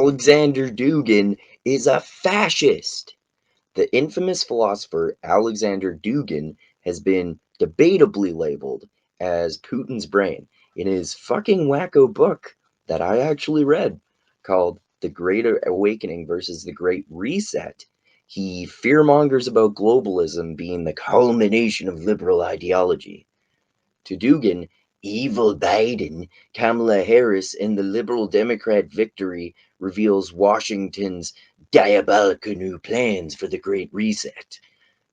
Alexander Dugin is a fascist. The infamous philosopher Alexander Dugin has been debatably labeled as Putin's brain in his fucking wacko book that I actually read called The Great Awakening versus the Great Reset. He fearmongers about globalism being the culmination of liberal ideology. To Dugin, evil Biden, Kamala Harris, and the liberal Democrat victory reveals Washington's diabolical new plans for the Great Reset.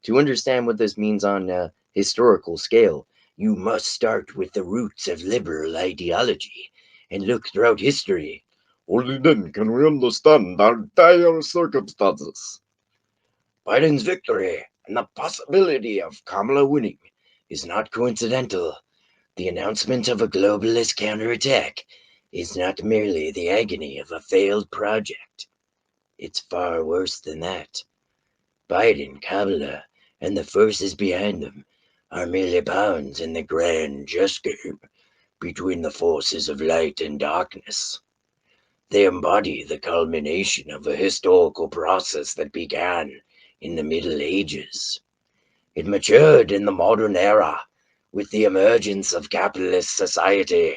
To understand what this means on a historical scale, you must start with the roots of liberal ideology and look throughout history. Only then can we understand our dire circumstances. Biden's victory and the possibility of Kamala winning is not coincidental. The announcement of a globalist counterattack is not merely the agony of a failed project. It's far worse than that. Biden, Kamala, and the forces behind them are merely pawns in the grand chess game between the forces of light and darkness. They embody the culmination of a historical process that began in the Middle Ages. It matured in the modern era with the emergence of capitalist society.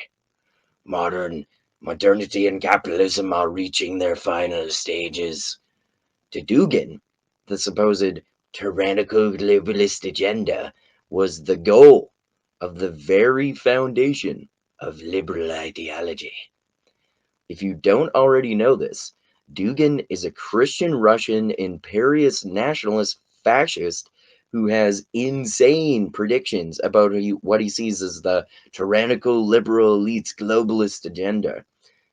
Modernity and capitalism are reaching their final stages. To Dugin, the supposed tyrannical globalist agenda was the goal of the very foundation of liberal ideology. If you don't already know this, Dugin is a Christian Russian imperialist nationalist fascist who has insane predictions about what he sees as the tyrannical liberal elite's globalist agenda.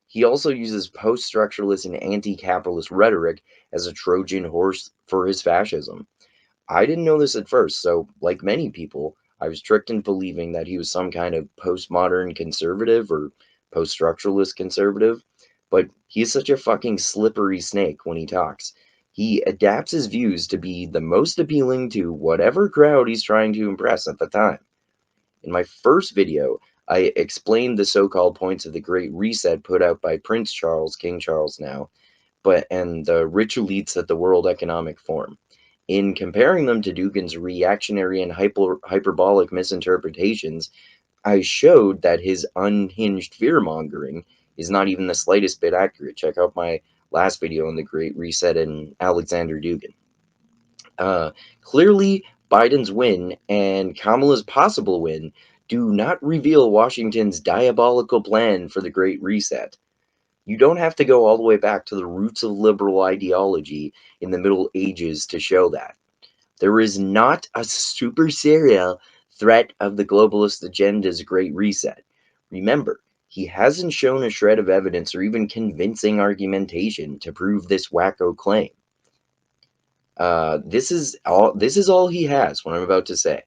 He also uses post-structuralist and anti-capitalist rhetoric as a Trojan horse for his fascism. I didn't know this at first, so like many people, I was tricked into believing that he was some kind of postmodern conservative or post-structuralist conservative, but he's such a fucking slippery snake when he talks. He adapts his views to be the most appealing to whatever crowd he's trying to impress at the time. In my first video, I explained the so-called points of the Great Reset put out by Prince Charles, King Charles now, and the rich elites at the World Economic Forum. In comparing them to Dugin's reactionary and hyperbolic misinterpretations, I showed that his unhinged fear-mongering is not even the slightest bit accurate. Check out my last video on the Great Reset and Alexander Dugin. Clearly, Biden's win and Kamala's possible win do not reveal Washington's diabolical plan for the Great Reset. You don't have to go all the way back to the roots of liberal ideology in the Middle Ages to show that. There is not a super serial threat of the globalist agenda's Great Reset. Remember, he hasn't shown a shred of evidence or even convincing argumentation to prove this wacko claim. This is all he has, what I'm about to say.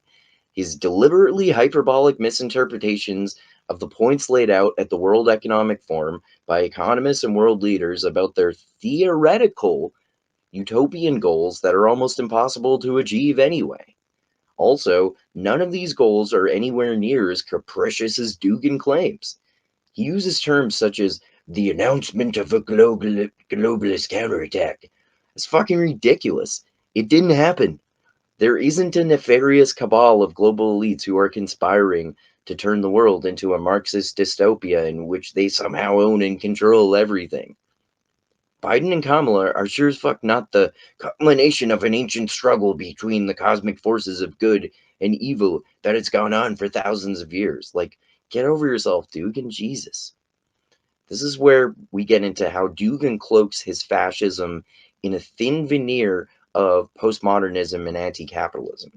His deliberately hyperbolic misinterpretations of the points laid out at the World Economic Forum by economists and world leaders about their theoretical utopian goals that are almost impossible to achieve anyway. Also, none of these goals are anywhere near as capricious as Dugin claims. He uses terms such as the announcement of a globalist counterattack. It's fucking ridiculous. It didn't happen. There isn't a nefarious cabal of global elites who are conspiring to turn the world into a Marxist dystopia in which they somehow own and control everything. Biden and Kamala are sure as fuck not the culmination of an ancient struggle between the cosmic forces of good and evil that has gone on for thousands of years. Like, get over yourself, Dugin. Jesus. This is where we get into how Dugin cloaks his fascism in a thin veneer of postmodernism and anti-capitalism.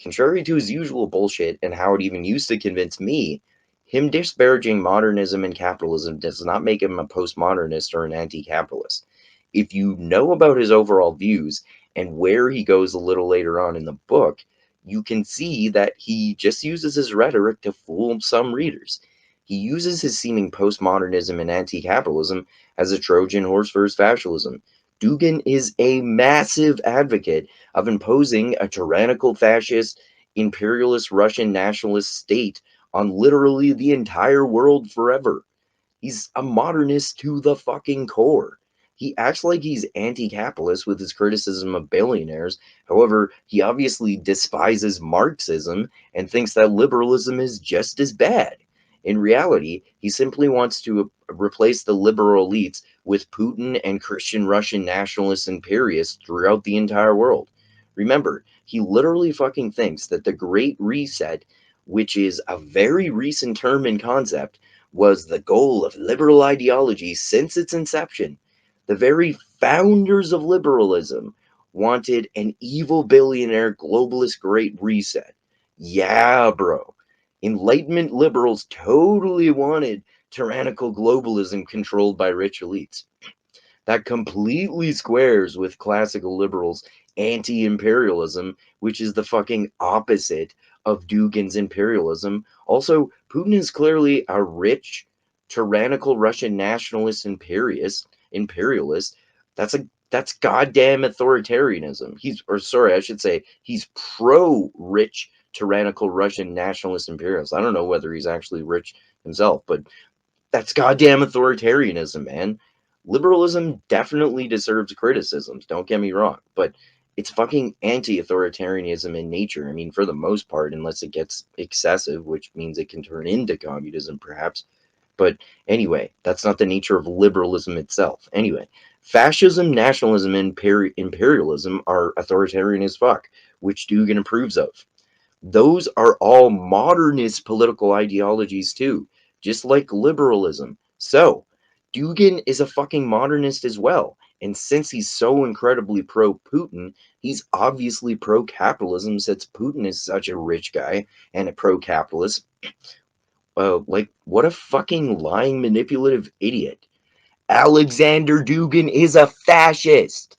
Contrary to his usual bullshit and how it even used to convince me, him disparaging modernism and capitalism does not make him a postmodernist or an anti-capitalist. If you know about his overall views and where he goes a little later on in the book, you can see that he just uses his rhetoric to fool some readers. He uses his seeming postmodernism and anti-capitalism as a Trojan horse for his fascism. Dugin is a massive advocate of imposing a tyrannical fascist, imperialist Russian nationalist state on literally the entire world forever. He's a modernist to the fucking core. He acts like he's anti-capitalist with his criticism of billionaires. However, he obviously despises Marxism and thinks that liberalism is just as bad. In reality, he simply wants to replace the liberal elites with Putin and Christian Russian nationalists and imperialists throughout the entire world. Remember, he literally fucking thinks that the Great Reset, which is a very recent term and concept, was the goal of liberal ideology since its inception. The very founders of liberalism wanted an evil billionaire globalist Great Reset. Yeah, bro. Enlightenment liberals totally wanted tyrannical globalism controlled by rich elites. That completely squares with classical liberals' anti imperialism, which is the fucking opposite of Dugin's imperialism. Also, Putin is clearly a rich, tyrannical Russian nationalist imperialist. That's goddamn authoritarianism. I should say, he's pro rich, tyrannical Russian nationalist imperialist. I don't know whether he's actually rich himself, but that's goddamn authoritarianism, man. Liberalism definitely deserves criticisms, don't get me wrong, but it's fucking anti-authoritarianism in nature. I mean, for the most part, unless it gets excessive, which means it can turn into communism, perhaps. But anyway, that's not the nature of liberalism itself. Anyway, fascism, nationalism, and imperialism are authoritarian as fuck, which Dugin approves of. Those are all modernist political ideologies too, just like liberalism. So, Dugin is a fucking modernist as well. And since he's so incredibly pro Putin, he's obviously pro capitalism since Putin is such a rich guy and a pro capitalist. Like, what a fucking lying, manipulative idiot. Alexander Dugin is a fascist.